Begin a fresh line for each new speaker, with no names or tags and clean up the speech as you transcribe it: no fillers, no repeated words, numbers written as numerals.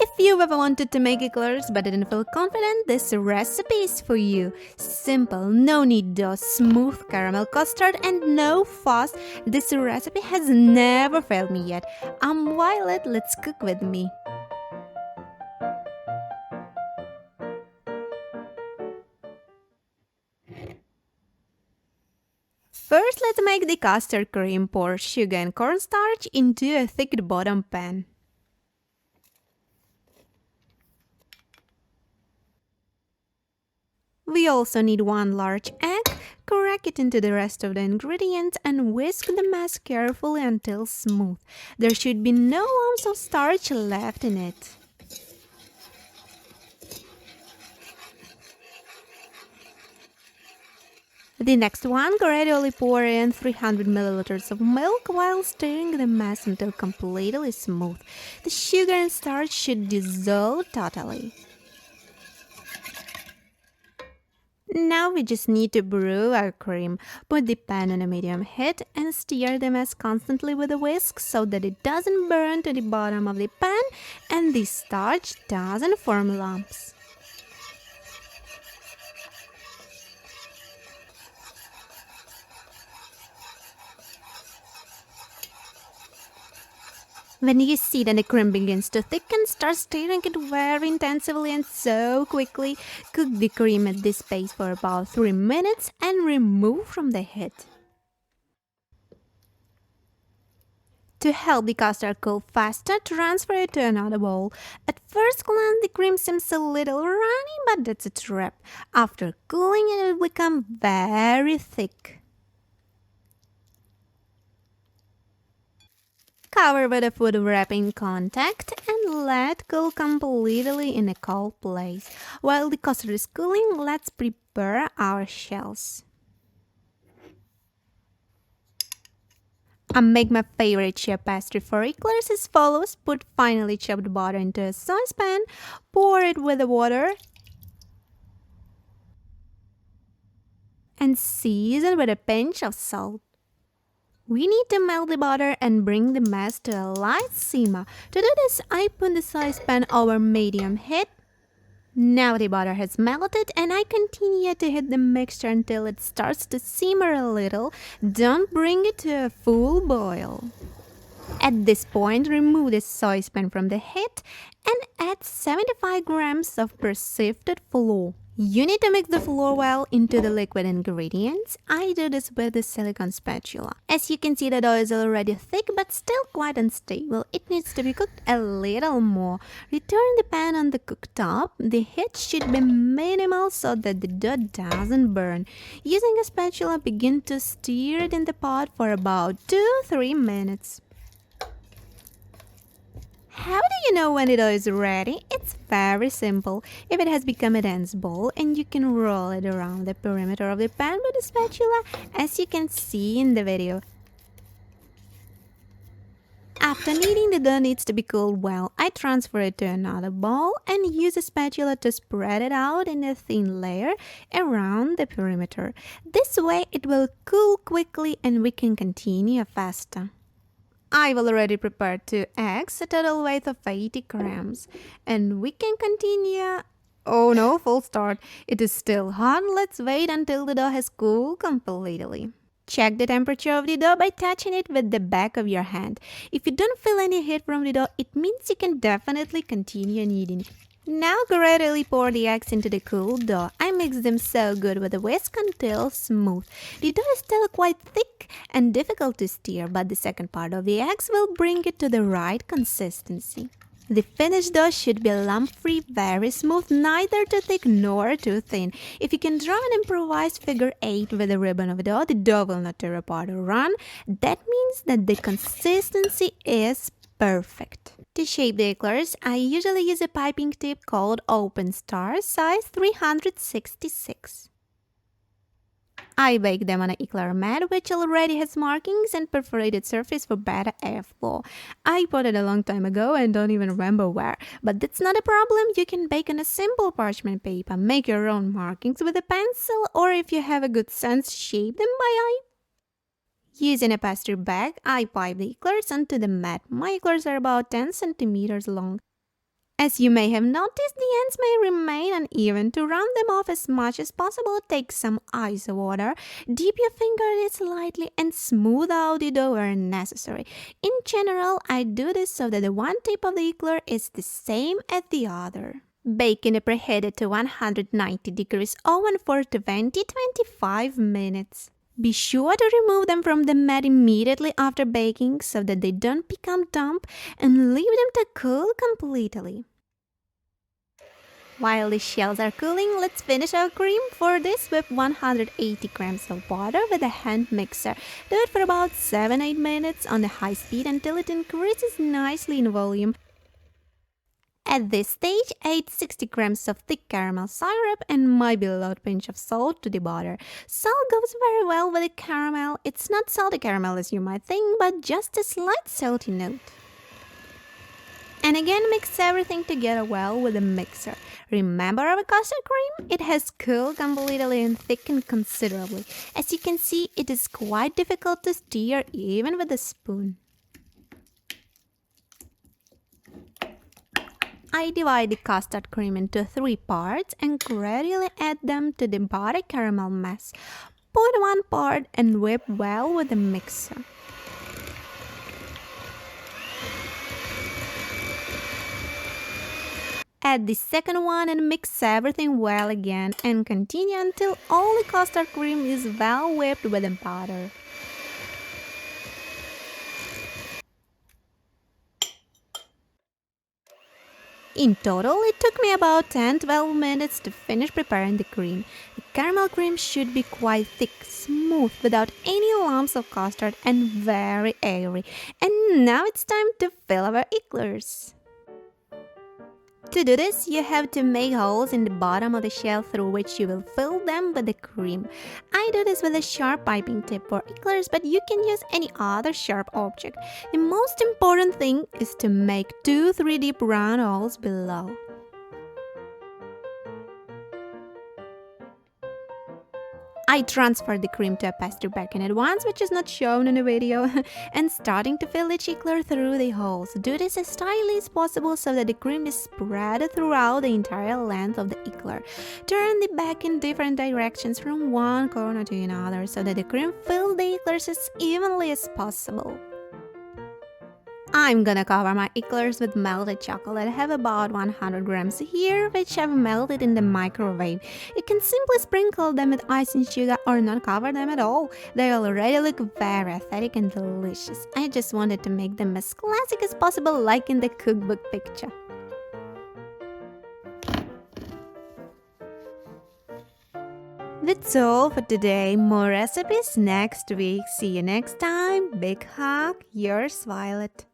If you ever wanted to make eclairs but didn't feel confident, this recipe is for you. Simple, no knead dough, smooth caramel custard, and no fuss. This recipe has never failed me yet. I'm Violet, let's cook with me. First, let's make the custard cream. Pour sugar and cornstarch into a thick bottom pan. We also need one large egg. Crack it into the rest of the ingredients and whisk the mass carefully until smooth. There should be no lumps of starch left in it. The next one, gradually pour in 300 milliliters of milk while stirring the mass until completely smooth. The sugar and starch should dissolve totally. Now we just need to brew our cream. Put the pan on a medium heat and stir the mass constantly with a whisk so that it doesn't burn to the bottom of the pan and the starch doesn't form lumps. When you see that the cream begins to thicken, start stirring it very intensively and so quickly. Cook the cream at this pace for about 3 minutes and remove from the heat. To help the custard cool faster, transfer it to another bowl. At first glance, the cream seems a little runny, but that's a trap. After cooling, it will become very thick. Cover with a food wrapping contact and let cool completely in a cold place. While the custard is cooling, let's prepare our shells. I make my favorite chip pastry for eclairs as follows. Put finely chopped butter into a saucepan, pour it with the water, and season with a pinch of salt. We need to melt the butter and bring the mass to a light simmer. To do this, I put the saucepan over medium heat. Now the butter has melted and I continue to heat the mixture until it starts to simmer a little. Don't bring it to a full boil. At this point, remove the saucepan from the heat and add 75 grams of pre-sifted flour. You need to mix the flour well into the liquid ingredients. I do this with a silicone spatula. As you can see, the dough is already thick but still quite unstable. It needs to be cooked a little more. Return the pan on the cooktop. The heat should be minimal so that the dough doesn't burn. Using a spatula, begin to stir it in the pot for about 2-3 minutes. How do you know when the dough is ready? It's very simple. If it has become a dense ball and you can roll it around the perimeter of the pan with a spatula, as you can see in the video. After kneading, the dough needs to be cooled well. I transfer it to another bowl and use a spatula to spread it out in a thin layer around the perimeter. This way it will cool quickly and we can continue faster. I've already prepared 2 eggs, a total weight of 80 grams. And we can continue. Oh no, full start. It is still hot. Let's wait until the dough has cooled completely. Check the temperature of the dough by touching it with the back of your hand. If you don't feel any heat from the dough, it means you can definitely continue kneading. Now gradually pour the eggs into the cool dough. I mix them so good with a whisk until smooth. The dough is still quite thick and difficult to stir, but the second part of the eggs will bring it to the right consistency. The finished dough should be lump-free, very smooth, neither too thick nor too thin. If you can draw an improvised figure 8 with a ribbon of dough, the dough will not tear apart or run. That means that the consistency is perfect. To shape the eclairs, I usually use a piping tip called Open Star, size 366. I bake them on an eclair mat which already has markings and perforated surface for better airflow. I bought it a long time ago and don't even remember where, but that's not a problem. You can bake on a simple parchment paper, make your own markings with a pencil, or if you have a good sense, shape them by eye. Using a pastry bag, I pipe the eclairs onto the mat. My eclairs are about 10 centimeters long. As you may have noticed, the ends may remain uneven. To round them off as much as possible, take some ice water, dip your finger in it slightly, and smooth out the dough where necessary. In general, I do this so that the one tip of the eclair is the same as the other. Bake in a preheated to 190 degrees oven for 20-25 minutes. Be sure to remove them from the mat immediately after baking so that they don't become damp, and leave them to cool completely. While the shells are cooling, let's finish our cream. For this, whip 180 grams of butter with a hand mixer. Do it for about 7-8 minutes on the high speed until it increases nicely in volume. At this stage, add 60 grams of thick caramel syrup and my beloved pinch of salt to the butter. Salt goes very well with the caramel. It's not salty caramel as you might think, but just a slight salty note. And again, mix everything together well with a mixer. Remember our custard cream? It has cooled completely and thickened considerably. As you can see, it is quite difficult to stir even with a spoon. I divide the custard cream into 3 parts and gradually add them to the butter caramel mess. Put one part and whip well with the mixer. Add the second one and mix everything well again, and continue until all the custard cream is well whipped with the butter. In total, it took me about 10-12 minutes to finish preparing the cream. The caramel cream should be quite thick, smooth, without any lumps of custard, and very airy. And now it's time to fill our eclairs. To do this, you have to make holes in the bottom of the shell through which you will fill them with the cream. I do this with a sharp piping tip for eclairs, but you can use any other sharp object. The most important thing is to make 2-3 deep round holes below. I transferred the cream to a pastry bag in advance, which is not shown in the video, and starting to fill each eclair through the holes. Do this as tightly as possible so that the cream is spread throughout the entire length of the eclair. Turn the bag in different directions from one corner to another so that the cream fills the eclairs as evenly as possible. I'm gonna cover my eclairs with melted chocolate. I have about 100 grams here, which I've melted in the microwave. You can simply sprinkle them with icing sugar or not cover them at all. They already look very aesthetic and delicious. I just wanted to make them as classic as possible, like in the cookbook picture. That's all for today. More recipes next week. See you next time. Big hug, yours Violet.